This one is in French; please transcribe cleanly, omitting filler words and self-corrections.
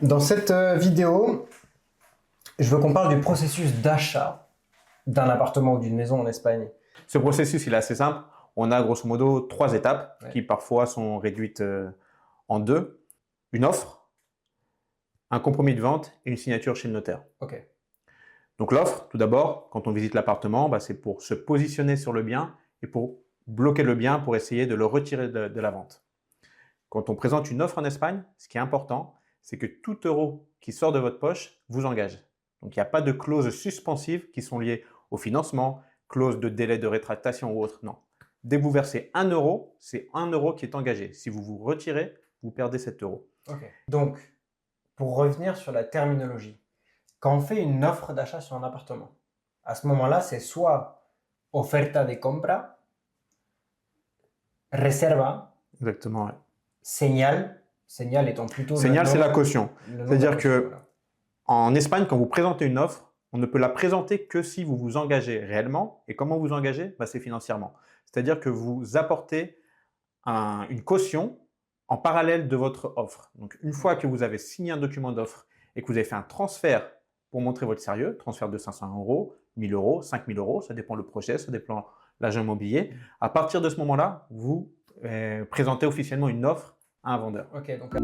Dans cette vidéo, je veux qu'on parle du processus d'achat d'un appartement ou d'une maison en Espagne. Ce processus, il est assez simple. On a grosso modo 3 étapes Ouais. qui parfois sont réduites en 2. Une offre, un compromis de vente et une signature chez le notaire. Ok. Donc l'offre, tout d'abord, quand on visite l'appartement, c'est pour se positionner sur le bien et pour bloquer le bien pour essayer de le retirer de la vente. Quand on présente une offre en Espagne, ce qui est important, c'est que tout euro qui sort de votre poche vous engage. Donc il n'y a pas de clauses suspensives qui sont liées au financement, clause de délai de rétractation ou autre. Non. Dès que vous versez 1 euro, c'est 1 euro qui est engagé. Si vous vous retirez, vous perdez 7 euros. Ok. Donc, pour revenir sur la terminologie, quand on fait une offre d'achat sur un appartement, à ce moment-là, c'est soit oferta de compra, reserva, Exactement. Ouais. señal étant plutôt Signal, c'est la caution. le nom de la C'est-à-dire caution, que voilà. en Espagne, quand vous présentez une offre, on ne peut la présenter que si vous vous engagez réellement. Et comment vous engagez? C'est financièrement. C'est-à-dire que vous apportez une caution en parallèle de votre offre. Donc, une fois que vous avez signé un document d'offre et que vous avez fait un transfert pour montrer votre sérieux, transfert de 500 euros, 1000 euros, 5000 euros, ça dépend le projet, ça dépend l'agent immobilier. À partir de ce moment-là, vous présentez officiellement une offre à un vendeur. Ok, donc